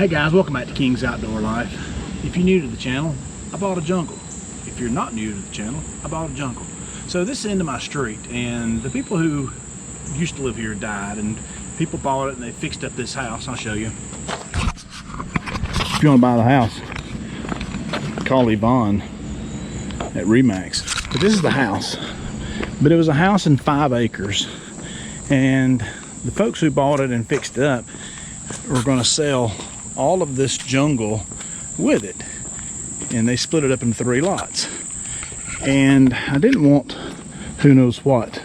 Hey guys, welcome back to King's Outdoor Life. If you're new to the channel, I bought a jungle. If you're not new to the channel, I bought a jungle. So this is the end of my street, and the people who used to live here died, and people bought it and they fixed up this house. I'll show you. If you want to buy the house, call Yvonne at Remax. But this is the house. But it was a house in 5 acres, and the folks who bought it and fixed it up were going to sell all of this jungle with it, and they split it up into 3 lots. And I didn't want who knows what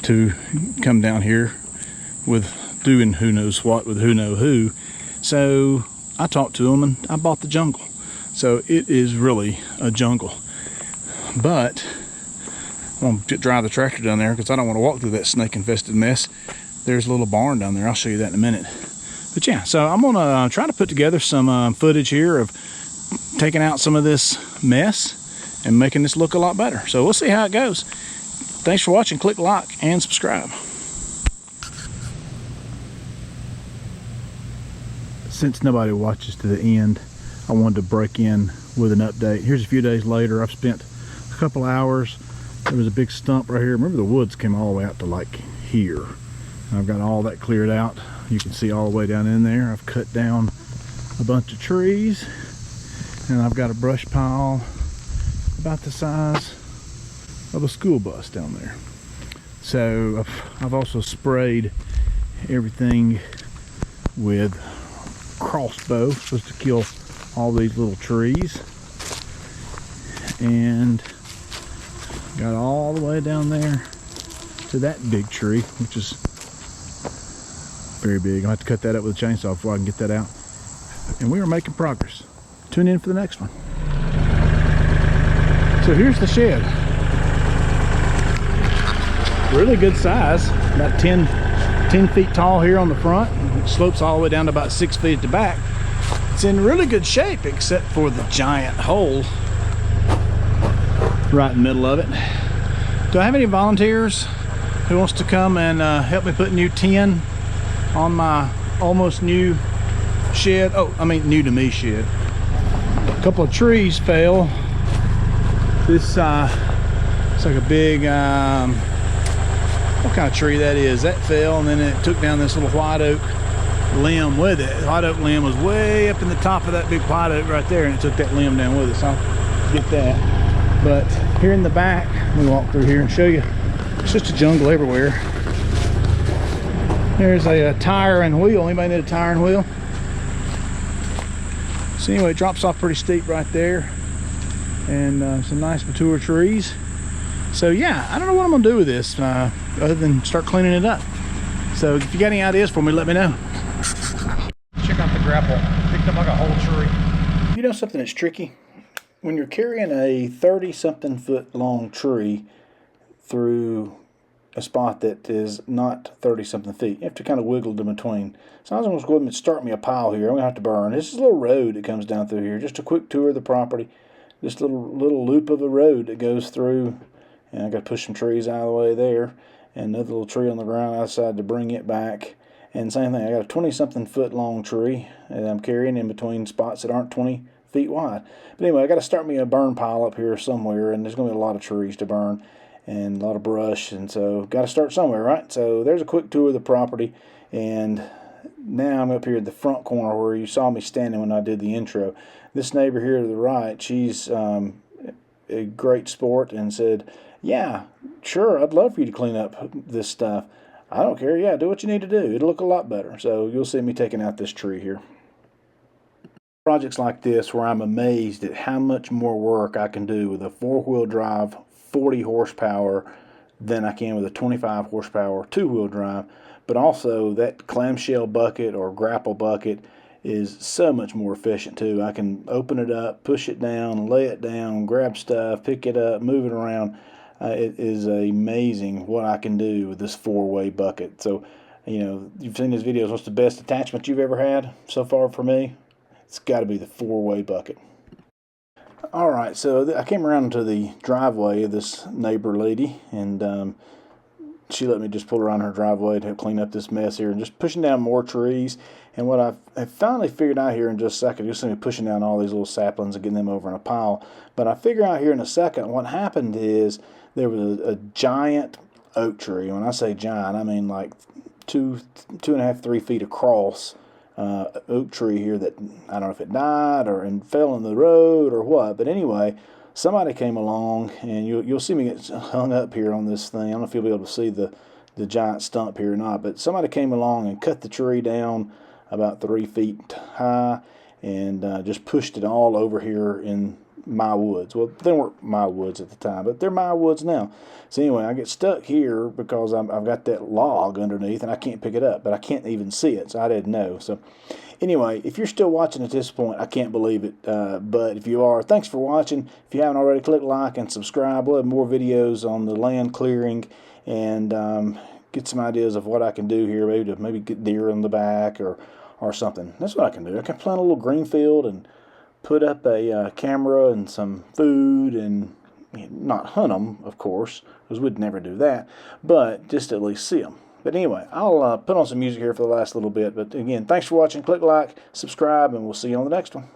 to come down here with doing who knows what with who know who, so I talked to them and I bought the jungle. So it is really a jungle, but I'm gonna drive the tractor down there because I don't want to walk through that snake infested mess. There's a little barn down there. I'll show you that in a minute. But yeah, so I'm gonna try to put together some footage here of taking out some of this mess and making this look a lot better. So we'll see how it goes. Thanks for watching. Click like and subscribe. Since nobody watches to the end, I wanted to break in with an update. Here's a few days later. I've spent a couple hours. There was a big stump right here. Remember, the woods came all the way out to like here. And I've got all that cleared out. You can see all the way down in there. I've cut down a bunch of trees, and I've got a brush pile about the size of a school bus down there. So I've also sprayed everything with crossbow, supposed to kill all these little trees, and got all the way down there to that big tree, which is very big. I'll have to cut that up with a chainsaw before I can get that out. And we are making progress. Tune in for the next one. So here's the shed. Really good size, about 10 feet tall here on the front. It slopes all the way down to about 6 feet at the back. It's in really good shape except for the giant hole right in the middle of it. Do I have any volunteers who wants to come and help me put new tin on my almost new shed? Oh, I mean new to me shed. A couple of trees fell. This it's like a big what kind of tree that is? That fell, and then it took down this little white oak limb with it. The white oak limb was way up in the top of that big white oak right there, and it took that limb down with it. So I'll get that. But here in the back, let me walk through here and show you. It's just a jungle everywhere. There's a tire and wheel. Anybody need a tire and wheel? So anyway, it drops off pretty steep right there, and some nice mature trees. So yeah, I don't know what I'm gonna do with this other than start cleaning it up. So if you got any ideas for me, let me know. Check out the grapple. Picked up like a whole tree. You know something that's tricky? When you're carrying a 30-something foot long tree through a spot that is not 30-something feet, you have to kind of wiggle it in between. So I was going to go ahead and start me a pile here. I'm going to have to burn. This is a little road that comes down through here. Just a quick tour of the property. This little loop of the road that goes through. And I got to push some trees out of the way there. And another little tree on the ground outside to bring it back. And same thing, I got a 20-something foot long tree that I'm carrying in between spots that aren't 20 feet wide. But anyway, I got to start me a burn pile up here somewhere, and there's going to be a lot of trees to burn and a lot of brush, and so got to start somewhere, right? So there's a quick tour of the property, and now I'm up here at the front corner where you saw me standing when I did the intro. This neighbor here to the right, she's a great sport and said, yeah, sure, I'd love for you to clean up this stuff. I don't care. Yeah, do what you need to do. It'll look a lot better. So you'll see me taking out this tree here. Projects like this where I'm amazed at how much more work I can do with a 4-wheel drive 40 horsepower than I can with a 25 horsepower 2-wheel drive. But also that clamshell bucket or grapple bucket is so much more efficient too. I can open it up, push it down, lay it down, grab stuff, pick it up, move it around. It is amazing what I can do with this 4-way bucket. So, you know, you've seen these videos. What's the best attachment you've ever had so far for me? It's got to be the 4-way bucket. Alright, so I came around to the driveway of this neighbor lady, and she let me just pull around her driveway to help clean up this mess here, and just pushing down more trees. And what I've finally figured out here in just a second, just going to be pushing down all these little saplings and getting them over in a pile. But I figure out here in a second what happened is there was a giant oak tree. When I say giant, I mean like 2.5, 3 feet across. Oak tree here that, I don't know if it died or and fell in the road or what, but anyway, somebody came along, and you'll see me get hung up here on this thing. I don't know if you'll be able to see the giant stump here or not, but somebody came along and cut the tree down about 3 feet high, and just pushed it all over here in my woods. Well, they weren't my woods at the time, but they're my woods now. So anyway, I get stuck here because I've got that log underneath, and I can't pick it up, but I can't even see it, so I didn't know. So anyway, if you're still watching at this point, I can't believe it. But if you are, thanks for watching. If you haven't already, click like and subscribe. We'll have more videos on the land clearing, and get some ideas of what I can do here, maybe get deer in the back or something. That's what I can do. I can plant a little green field and put up a camera and some food, and not hunt them, of course, because we'd never do that, but just at least see them. But anyway, I'll put on some music here for the last little bit. But again, thanks for watching. Click like, subscribe, and we'll see you on the next one.